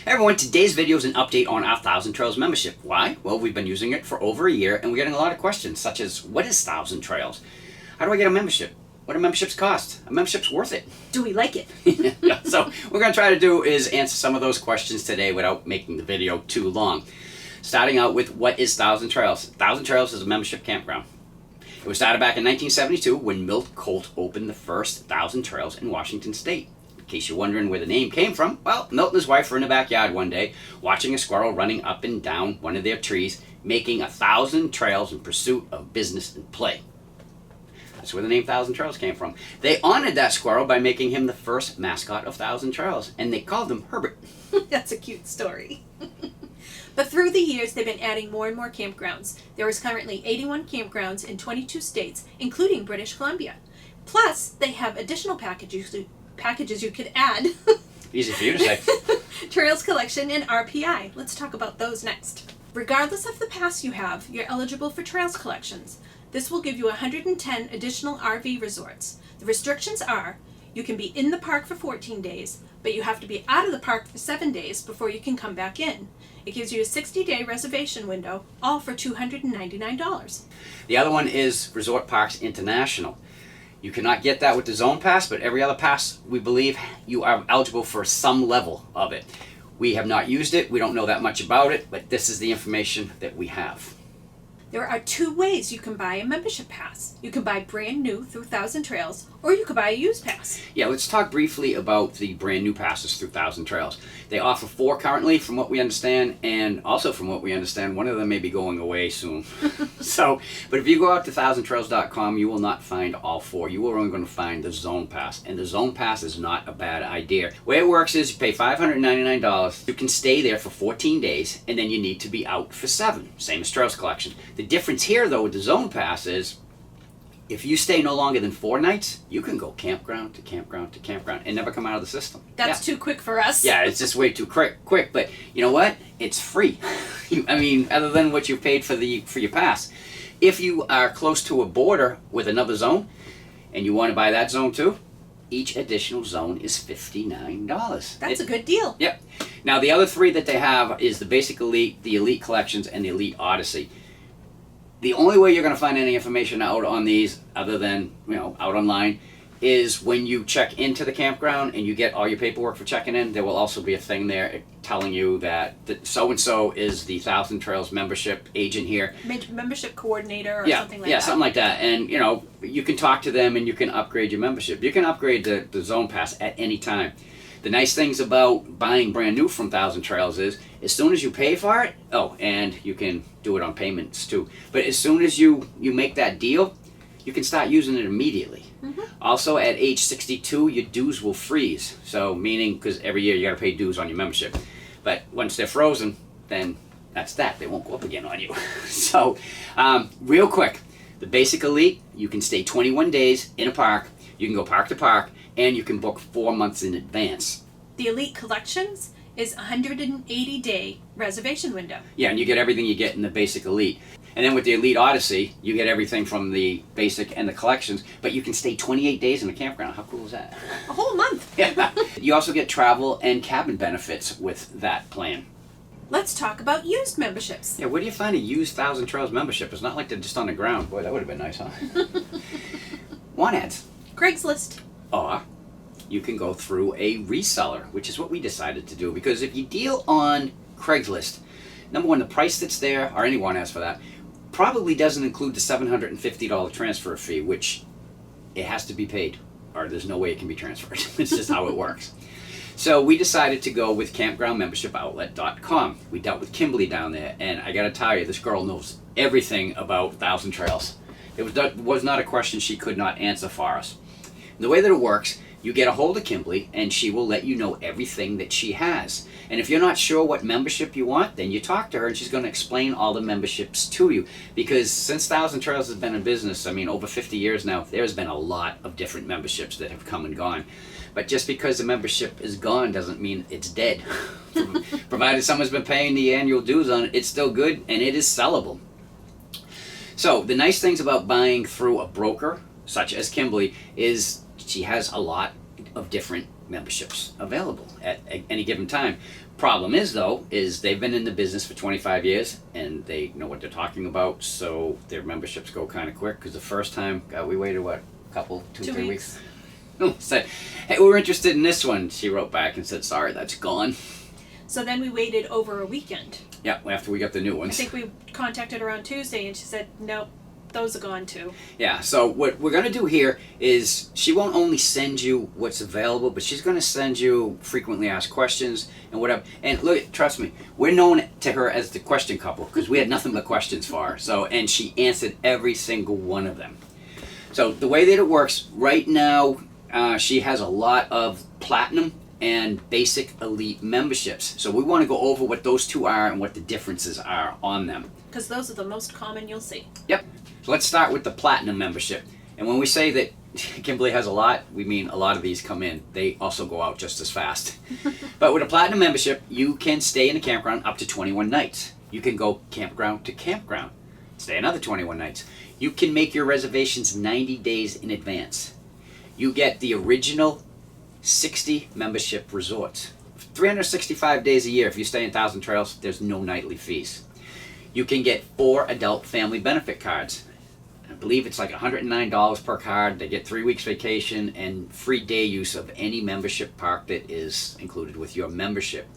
Hey everyone, today's video is an update on our Thousand Trails membership. Why? Well, we've been using it for over a year and we're getting a lot of questions such as, what is Thousand Trails? How do I get a membership? What do memberships cost? A membership's worth it. Do we like it? Yeah, so what we're going to try to do is answer some of those questions today without making the video too long. Starting out with, what is Thousand Trails? Thousand Trails is a membership campground. It was started back in 1972 when Milt Colt opened the first Thousand Trails in Washington State. In case you're wondering where the name came from, well, Milt and his wife were in the backyard one day watching a squirrel running up and down one of their trees, making 1,000 trails in pursuit of business and play. That's where the name Thousand Trails came from. They honored that squirrel by making him the first mascot of Thousand Trails, and they called him Herbert. That's a cute story. But through the years, they've been adding more and more campgrounds. There is currently 81 campgrounds in 22 states, including British Columbia. Plus, they have additional packages you could add. Easy for you to say. Trails Collection and RPI. Let's talk about those next. Regardless of the pass you have, you're eligible for Trails Collections. This will give you 110 additional RV resorts. The restrictions are, you can be in the park for 14 days, but you have to be out of the park for 7 days before you can come back in. It gives you a 60-day reservation window, all for $299. The other one is Resort Parks International. You cannot get that with the Zone Pass, but every other pass, we believe, you are eligible for some level of it. We have not used it, we don't know that much about it, but this is the information that we have. There are two ways you can buy a membership pass. You can buy brand new through Thousand Trails, or you could buy a used pass. Yeah, let's talk briefly about the brand new passes through Thousand Trails. They offer 4 currently, from what we understand, and also from what we understand, one of them may be going away soon. But if you go out to thousandtrails.com, you will not find all 4. You are only going to find the Zone Pass, and the Zone Pass is not a bad idea. The way it works is you pay $599, you can stay there for 14 days, and then you need to be out for 7, same as Trails Collection. The difference here, though, with the Zone Pass is, if you stay no longer than 4 nights, you can go campground to campground to campground and never come out of the system. That's too quick for us. Yeah, it's just way too quick. But you know what? It's free. I mean, other than what you paid for your pass. If you are close to a border with another zone and you want to buy that zone too, each additional zone is $59. That's a good deal. Yep. Now the other 3 that they have is the Basic Elite, the Elite Collections, and the Elite Odyssey. The only way you're going to find any information out on these, other than, out online, is when you check into the campground and you get all your paperwork for checking in. There will also be a thing there telling you that so-and-so is the Thousand Trails membership agent here. Membership coordinator or something like that. Yeah, something like that. And, you can talk to them and you can upgrade your membership. You can upgrade the Zone Pass at any time. The nice things about buying brand new from Thousand Trails is, as soon as you pay for it, and you can do it on payments too, but as soon as you make that deal, you can start using it immediately. Mm-hmm. Also, at age 62, your dues will freeze. So, meaning, because every year you got to pay dues on your membership. But once they're frozen, then that's that. They won't go up again on you. So, real quick, the Basic Elite, you can stay 21 days in a park. You can go park to park, and you can book 4 months in advance. The Elite Collections is a 180-day reservation window. Yeah, and you get everything you get in the Basic Elite. And then with the Elite Odyssey, you get everything from the Basic and the Collections, but you can stay 28 days in a campground. How cool is that? A whole month. Yeah. You also get travel and cabin benefits with that plan. Let's talk about used memberships. Yeah, where do you find a used Thousand Trails membership? It's not like they're just on the ground. Boy, that would have been nice, huh? Want ads. Craigslist. Or you can go through a reseller, which is what we decided to do. Because if you deal on Craigslist, number one, the price that's there, or anyone has for that, probably doesn't include the $750 transfer fee, which it has to be paid, or there's no way it can be transferred. It's just how it works. So we decided to go with CampgroundMembershipOutlet.com. We dealt with Kimberly down there, and I gotta tell you, this girl knows everything about Thousand Trails. It was not a question she could not answer for us. The way that it works, you get a hold of Kimberly and she will let you know everything that she has. And if you're not sure what membership you want, then you talk to her and she's going to explain all the memberships to you. Because since Thousand Trails has been in business, over 50 years now, there's been a lot of different memberships that have come and gone. But just because the membership is gone doesn't mean it's dead. Provided someone's been paying the annual dues on it, it's still good and it is sellable. So the nice things about buying through a broker, such as Kimberly, is she has a lot of different memberships available at any given time. Problem is, though, is they've been in the business for 25 years and they know what they're talking about, so their memberships go kind of quick. Because the first time, we waited, what, a couple, 3 weeks? Said, hey, we're interested in this one. She wrote back and said, sorry, that's gone. So then we waited over a weekend. Yeah, after we got the new ones. I think we contacted her on Tuesday and she said, nope, those are gone too. Yeah, so what we're going to do here is she won't only send you what's available, but she's going to send you frequently asked questions and whatever. And look, trust me, we're known to her as the question couple because we had nothing but questions for her. So, and she answered every single one of them. So the way that it works right now, she has a lot of platinum and basic elite memberships. So we want to go over what those two are and what the differences are on them. Because those are the most common you'll see. Yep. So let's start with the platinum membership. And when we say that Kimberly has a lot, we mean a lot of these come in. They also go out just as fast. But with a platinum membership, you can stay in a campground up to 21 nights. You can go campground to campground, stay another 21 nights. You can make your reservations 90 days in advance. You get the original 60 membership resorts. 365 days a year. If you stay in Thousand Trails, there's no nightly fees. You can get 4 adult family benefit cards. I believe it's like $109 per card. They get 3 weeks vacation and free day use of any membership park that is included with your membership.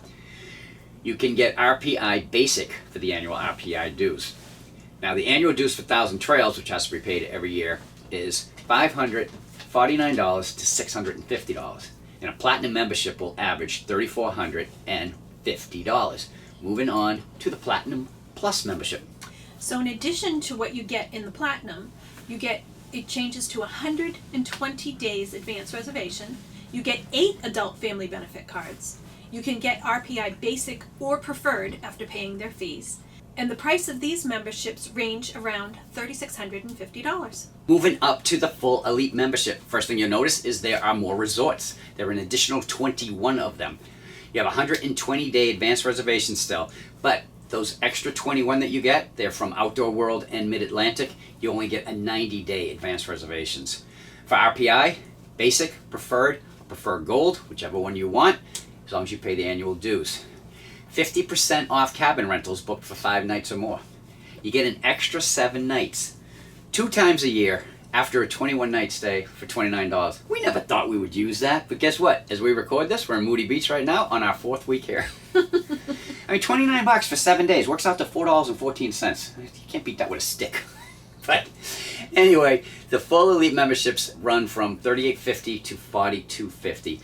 You can get RPI Basic for the annual RPI dues. Now the annual dues for Thousand Trails, which has to be paid every year, is $549 to $650. And a platinum membership will average $3,450. Moving on to the Platinum Plus membership. So in addition to what you get in the platinum, it changes to 120 days advance reservation. You get 8 adult family benefit cards. You can get RPI Basic or Preferred after paying their fees. And the price of these memberships range around $3,650. Moving up to the full elite membership. First thing you'll notice is there are more resorts. There are an additional 21 of them. You have 120-day advance reservations still, but those extra 21 that you get, they're from Outdoor World and Mid-Atlantic. You only get a 90-day advance reservations. For RPI, Basic, Preferred Gold, whichever one you want, as long as you pay the annual dues. 50% off cabin rentals booked for 5 nights or more. You get an extra 7 nights, 2 times a year, after a 21-night stay for $29. We never thought we would use that, but guess what? As we record this, we're in Moody Beach right now on our 4th week here. I mean, $29 for 7 days works out to $4.14. You can't beat that with a stick. But anyway, the full elite memberships run from $38.50 to $42.50.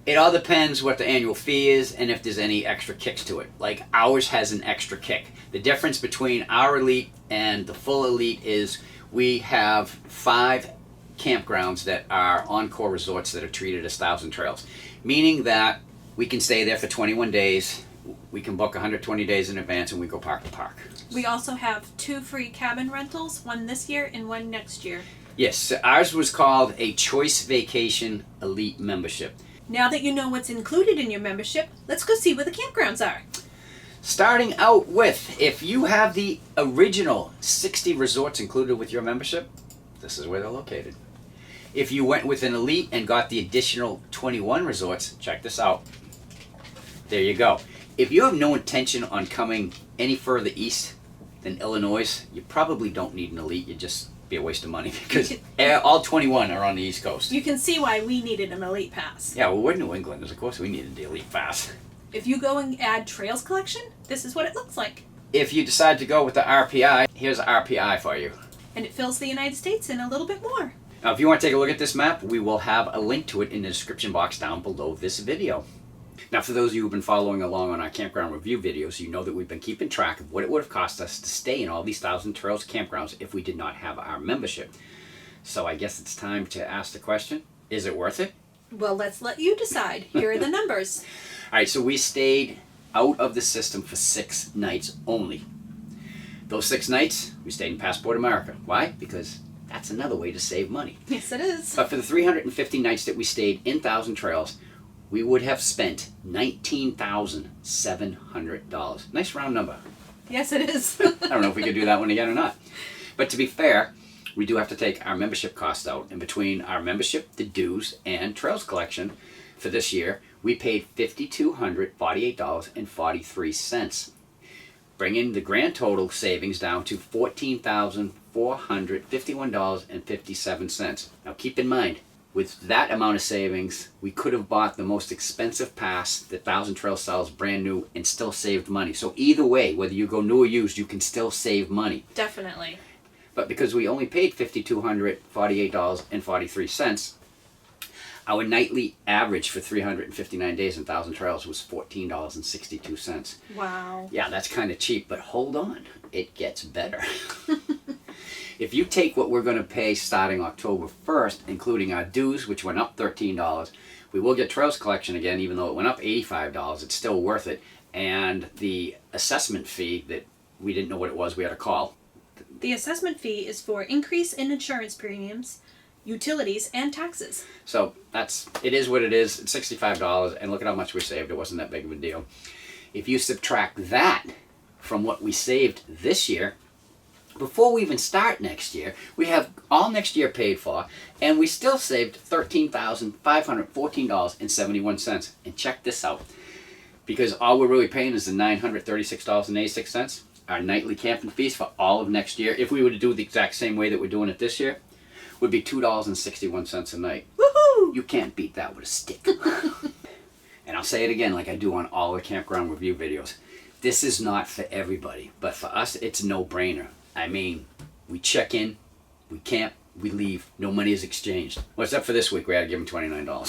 It all depends what the annual fee is and if there's any extra kicks to it. Like ours has an extra kick. The difference between our elite and the full elite is we have 5 campgrounds that are Encore resorts that are treated as Thousand Trails, meaning that we can stay there for 21 days. We can book 120 days in advance and we go park to park. We also have 2 free cabin rentals, one this year and one next year. Yes, ours was called a Choice Vacation Elite Membership. Now that you know what's included in your membership, let's go see where the campgrounds are. Starting out with, if you have the original 60 resorts included with your membership, this is where they're located. If you went with an elite and got the additional 21 resorts, check this out. There you go. If you have no intention on coming any further east than Illinois, you probably don't need an elite. You'd just be a waste of money because all 21 are on the East Coast. You can see why we needed an elite pass. Yeah, well, we're New Englanders. Of course we needed the elite pass. If you go and add Trails Collection, this is what it looks like. If you decide to go with the RPI, here's RPI for you. And it fills the United States in a little bit more. Now, if you want to take a look at this map, we will have a link to it in the description box down below this video. Now, for those of you who've been following along on our campground review videos, you know that we've been keeping track of what it would have cost us to stay in all these Thousand Trails campgrounds if we did not have our membership. So I guess it's time to ask the question, is it worth it? Well, let's let you decide. Here are the numbers. All right, so we stayed out of the system for 6 nights only. Those 6 nights, we stayed in Passport America. Why? Because that's another way to save money. Yes, it is. But for the 350 nights that we stayed in Thousand Trails, we would have spent $19,700. Nice round number. Yes, it is. I don't know if we could do that one again or not. But to be fair, we do have to take our membership costs out. And between our membership, the dues, and Trails Collection for this year, we paid $5,248.43, bringing the grand total savings down to $14,451.57. Now keep in mind, with that amount of savings, we could have bought the most expensive pass that Thousand Trails sells brand new and still saved money. So either way, whether you go new or used, you can still save money. Definitely. But because we only paid $5,248.43, our nightly average for 359 days in Thousand Trails was $14.62. Wow. Yeah, that's kind of cheap, but hold on, it gets better. If you take what we're going to pay starting October 1st, including our dues, which went up $13, we will get Trails Collection again, even though it went up $85, it's still worth it. And the assessment fee that we didn't know what it was, we had to call. The assessment fee is for increase in insurance premiums, utilities, and taxes. So it is what it is. It's $65, and look at how much we saved. It wasn't that big of a deal. If you subtract that from what we saved this year, before we even start next year, we have all next year paid for, and we still saved $13,514.71. And check this out, because all we're really paying is the $936.86. Our nightly camping fees for all of next year, if we were to do the exact same way that we're doing it this year, would be $2.61 a night. Woohoo! You can't beat that with a stick. And I'll say it again like I do on all the campground review videos. This is not for everybody, but for us, it's a no-brainer. I mean, we check in, we camp, we leave, no money is exchanged. Well, except for this week, we had to give them $29. All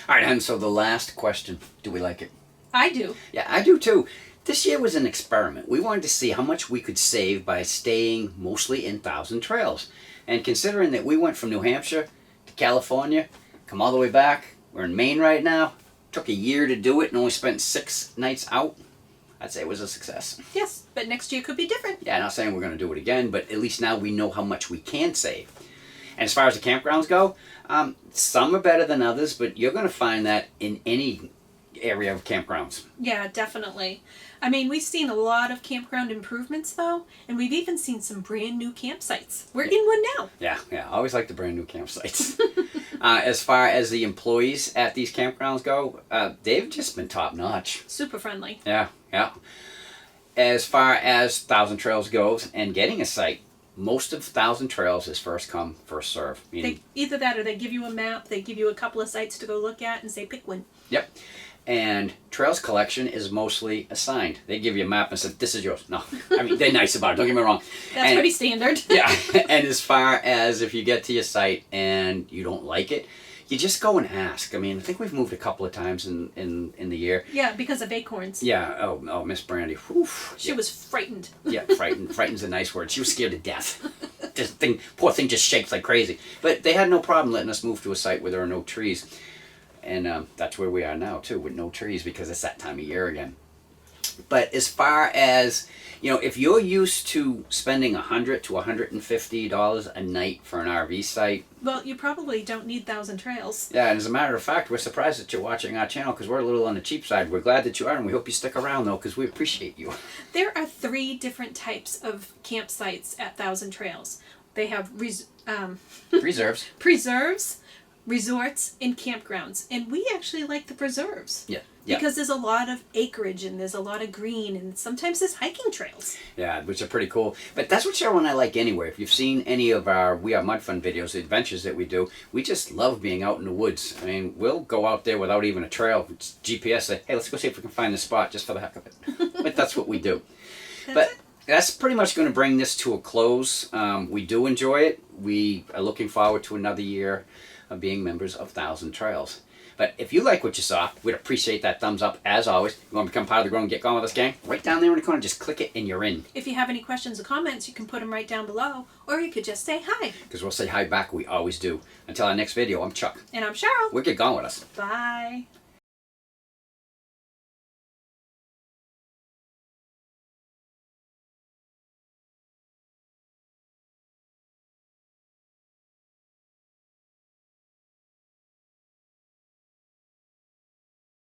right, and so the last question, do we like it? I do. Yeah, I do too. This year was an experiment. We wanted to see how much we could save by staying mostly in Thousand Trails. And considering that we went from New Hampshire to California, come all the way back, we're in Maine right now, took a year to do it and only spent 6 nights out, I'd say it was a success. Yes, but next year could be different. Yeah, not saying we're going to do it again, but at least now we know how much we can save. And as far as the campgrounds go, some are better than others, but you're going to find that in any area of campgrounds. Yeah, definitely. I mean, we've seen a lot of campground improvements, though, and we've even seen some brand new campsites. We're in one now. Yeah, I always like the brand new campsites. As far as the employees at these campgrounds go, they've just been top notch. Super friendly. Yeah. As far as Thousand Trails goes and getting a site, most of Thousand Trails is first come, first serve. Either that or they give you a map, they give you a couple of sites to go look at and say pick one. Yep. And Trails Collection is mostly assigned. They give you a map and say, this is yours. No, I mean, they're nice about it, don't get me wrong. That's pretty standard. Yeah, and as far as if you get to your site and you don't like it, you just go and ask. I mean, I think we've moved a couple of times in the year. Yeah, because of acorns. Yeah, oh, Miss Brandy. Whew. She was frightened. Yeah, frightened. Frightened's a nice word. She was scared to death. Poor thing just shakes like crazy. But they had no problem letting us move to a site where there are no trees. And that's where we are now, too, with no trees, because it's that time of year again. But as far as, if you're used to spending $100 to $150 a night for an RV site... Well, you probably don't need Thousand Trails. Yeah, and as a matter of fact, we're surprised that you're watching our channel, because we're a little on the cheap side. We're glad that you are, and we hope you stick around, though, because we appreciate you. There are 3 different types of campsites at Thousand Trails. They have Reserves. Preserves, resorts, and campgrounds. And we actually like the preserves. Yeah. Because there's a lot of acreage and there's a lot of green and sometimes there's hiking trails. Yeah, which are pretty cool. But that's what Cheryl and I like anyway. If you've seen any of our We Are Mud Fun videos, the adventures that we do, we just love being out in the woods. I mean, we'll go out there without even a trail. It's GPS, say, hey, let's go see if we can find this spot just for the heck of it. But that's what we do. That's pretty much going to bring this to a close. We do enjoy it. We are looking forward to another year of being members of Thousand Trails. But if you like what you saw, we'd appreciate that thumbs up as always. You want to become part of the Grow and Get Gone With Us gang? Right down there in the corner, just click it and you're in. If you have any questions or comments, you can put them right down below, or you could just say hi. Because we'll say hi back, we always do. Until our next video, I'm Chuck. And I'm Cheryl. We'll Get Gone With Us. Bye.